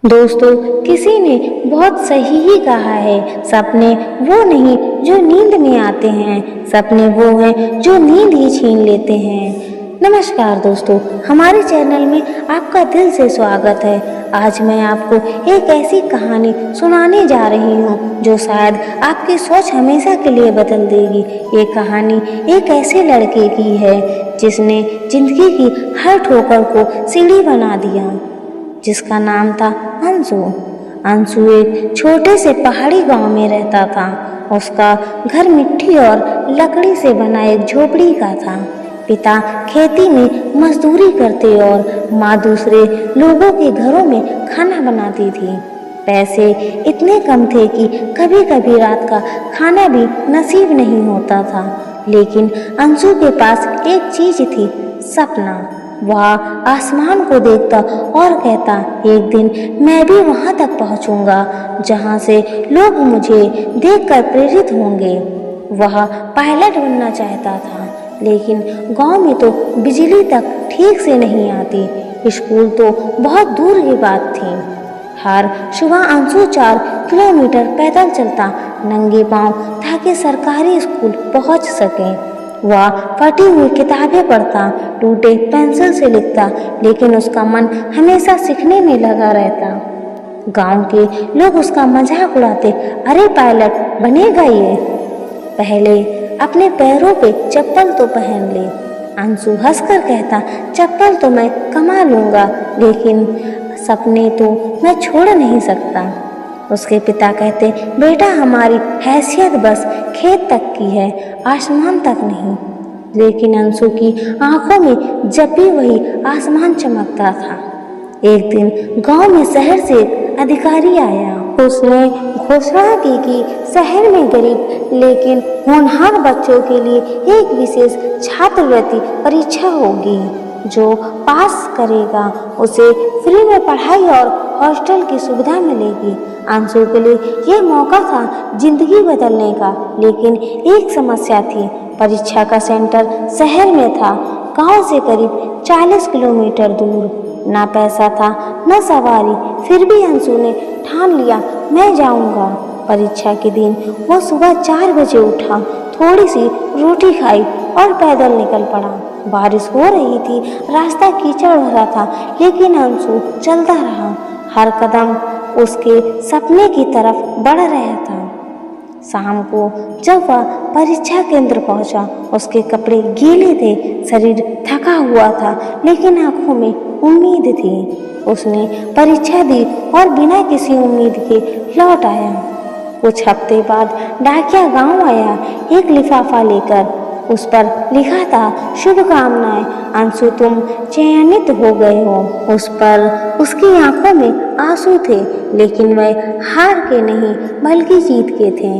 दोस्तों, किसी ने बहुत सही ही कहा है, सपने वो नहीं जो नींद में आते हैं, सपने वो हैं जो नींद ही छीन लेते हैं। नमस्कार दोस्तों, हमारे चैनल में आपका दिल से स्वागत है। आज मैं आपको एक ऐसी कहानी सुनाने जा रही हूँ जो शायद आपकी सोच हमेशा के लिए बदल देगी। ये कहानी एक ऐसे लड़के की है जिसने जिंदगी की हर ठोकर को सीढ़ी बना दिया, जिसका नाम था अंशु। अंशु एक छोटे से पहाड़ी गांव में रहता था। उसका घर मिट्टी और लकड़ी से बना एक झोपड़ी का था। पिता खेती में मजदूरी करते और माँ दूसरे लोगों के घरों में खाना बनाती थी। पैसे इतने कम थे कि कभी कभी रात का खाना भी नसीब नहीं होता था, लेकिन अंशु के पास एक चीज थी, सपना। वह आसमान को देखता और कहता, एक दिन मैं भी वहां तक पहुंचूंगा जहां से लोग मुझे देखकर प्रेरित होंगे। वह पायलट बनना चाहता था, लेकिन गांव में तो बिजली तक ठीक से नहीं आती। स्कूल तो बहुत दूर की बात थी। हर सुबह अंशु 4 किलोमीटर पैदल चलता नंगे पांव ताकि सरकारी स्कूल पहुंच सके। वह फटी हुई किताबें पढ़ता, टूटे पेंसिल से लिखता, लेकिन उसका मन हमेशा सीखने में लगा रहता। गांव के लोग उसका मजाक उड़ाते, अरे पायलट बनेगा ये, पहले अपने पैरों पे चप्पल तो पहन ले। अंशु हंसकर कहता, चप्पल तो मैं कमा लूंगा, लेकिन सपने तो मैं छोड़ नहीं सकता। उसके पिता कहते, बेटा हमारी हैसियत बस खेत तक की है, आसमान तक नहीं। लेकिन अंशु की आंखों में जब भी वही आसमान चमकता था। एक दिन गांव में शहर से एक अधिकारी आया। उसने घोषणा की कि शहर में गरीब लेकिन होनहार बच्चों के लिए एक विशेष छात्रवृत्ति परीक्षा होगी। जो पास करेगा उसे फ्री में पढ़ाई और हॉस्टल की सुविधा मिलेगी। अंशु के लिए यह मौका था जिंदगी बदलने का, लेकिन एक समस्या थी, परीक्षा का सेंटर शहर में था, गांव से करीब 40 किलोमीटर दूर। ना पैसा था न सवारी, फिर भी अंशु ने ठान लिया, मैं जाऊंगा। परीक्षा के दिन वो सुबह 4 बजे उठा, थोड़ी सी रोटी खाई और पैदल निकल पड़ा। बारिश हो रही थी, रास्ता कीचड़ भरा था, लेकिन अंशु चलता रहा। हर कदम उसके सपने की तरफ बढ़ रहा था। शाम को जब वह परीक्षा केंद्र पहुंचा, उसके कपड़े गीले थे, शरीर थका हुआ था, लेकिन आंखों में उम्मीद थी। उसने परीक्षा दी और बिना किसी उम्मीद के लौट आया। कुछ हफ्ते बाद डाकिया गांव आया, एक लिफाफा लेकर। उस पर लिखा था, शुभकामनाएं अंशु, तुम चयनित हो गए हो। उस पर उसकी आंखों में आंसू थे, लेकिन वह हार के नहीं बल्कि जीत के थे।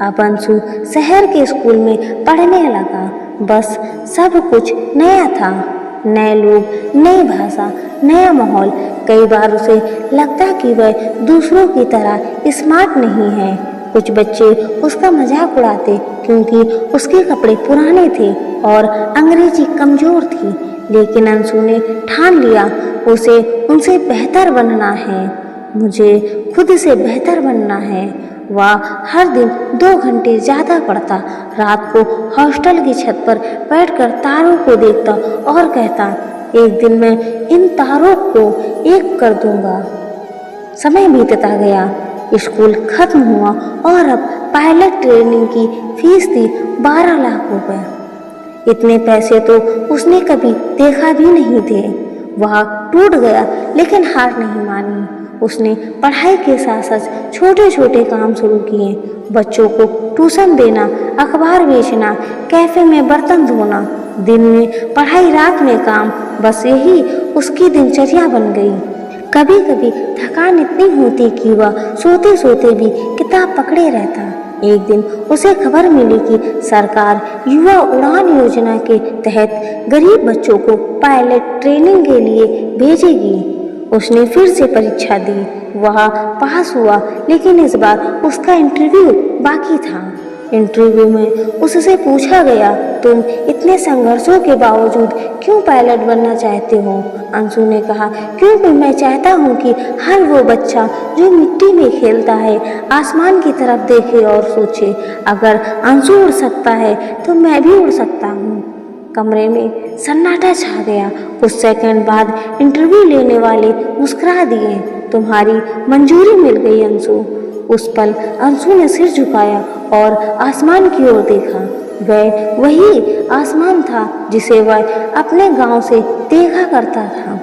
अब अंशु शहर के स्कूल में पढ़ने लगा। बस सब कुछ नया था, नए लोग, नई भाषा, नया माहौल। कई बार उसे लगता कि वह दूसरों की तरह स्मार्ट नहीं है। कुछ बच्चे उसका मजाक उड़ाते क्योंकि उसके कपड़े पुराने थे और अंग्रेजी कमजोर थी, लेकिन अंशु ने ठान लिया, उसे उनसे बेहतर बनना है, मुझे खुद से बेहतर बनना है। वह हर दिन 2 घंटे ज़्यादा पढ़ता, रात को हॉस्टल की छत पर बैठकर तारों को देखता और कहता, एक दिन मैं इन तारों को एक कर दूंगा। समय बीतता गया, स्कूल खत्म हुआ और अब पायलट ट्रेनिंग की फीस थी 12 लाख रुपए। इतने पैसे तो उसने कभी देखा भी नहीं थे। वह टूट गया, लेकिन हार नहीं मानी। उसने पढ़ाई के साथ साथ छोटे छोटे काम शुरू किए, बच्चों को ट्यूशन देना, अखबार बेचना, कैफे में बर्तन धोना। दिन में पढ़ाई, रात में काम, बस यही उसकी दिनचर्या बन गई। कभी कभी थकान इतनी होती कि वह सोते सोते भी किताब पकड़े रहता। एक दिन उसे खबर मिली कि सरकार युवा उड़ान योजना के तहत गरीब बच्चों को पायलट ट्रेनिंग के लिए भेजेगी। उसने फिर से परीक्षा दी, वह पास हुआ, लेकिन इस बार उसका इंटरव्यू बाकी था। इंटरव्यू में उससे पूछा गया, तुम इतने संघर्षों के बावजूद क्यों पायलट बनना चाहते हो? अंशु ने कहा, क्योंकि मैं चाहता हूँ कि हर वो बच्चा जो मिट्टी में खेलता है आसमान की तरफ देखे और सोचे, अगर अंशु उड़ सकता है तो मैं भी उड़ सकता हूँ। कमरे में सन्नाटा छा गया। कुछ सेकंड बाद इंटरव्यू लेने वाले मुस्कुरा दिए। तुम्हारी मंजूरी मिल गई अंशु। उस पल अंशु ने सिर झुकाया और आसमान की ओर देखा। वह वही आसमान था जिसे वह अपने गांव से देखा करता था,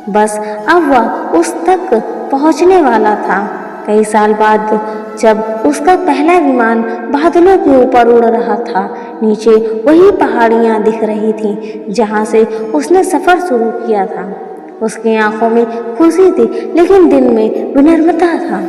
बस अब वह उस तक पहुंचने वाला था। कई साल बाद जब उसका पहला विमान बादलों के ऊपर उड़ रहा था, नीचे वही पहाड़ियां दिख रही थीं जहां से उसने सफ़र शुरू किया था। उसकी आंखों में खुशी थी, लेकिन दिल में विनम्रता था।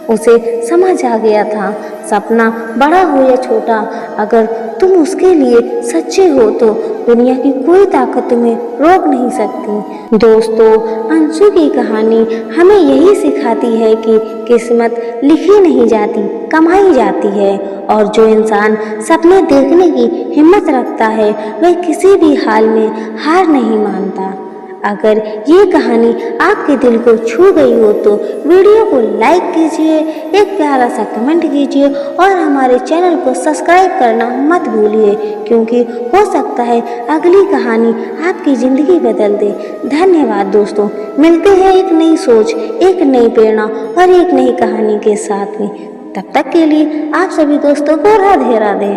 उसे समझ आ गया था, सपना बड़ा हो या छोटा, अगर तुम उसके लिए सच्चे हो तो दुनिया की कोई ताकत तुम्हें रोक नहीं सकती। दोस्तों, अंशु की कहानी हमें यही सिखाती है कि किस्मत लिखी नहीं जाती, कमाई जाती है। और जो इंसान सपने देखने की हिम्मत रखता है वह किसी भी हाल में हार नहीं मानता। अगर ये कहानी आपके दिल को छू गई हो तो वीडियो को लाइक कीजिए, एक प्यारा सा कमेंट कीजिए और हमारे चैनल को सब्सक्राइब करना मत भूलिए, क्योंकि हो सकता है अगली कहानी आपकी ज़िंदगी बदल दे। धन्यवाद दोस्तों, मिलते हैं एक नई सोच, एक नई प्रेरणा और एक नई कहानी के साथ में। तब तक के लिए आप सभी दोस्तों को राधे राधे।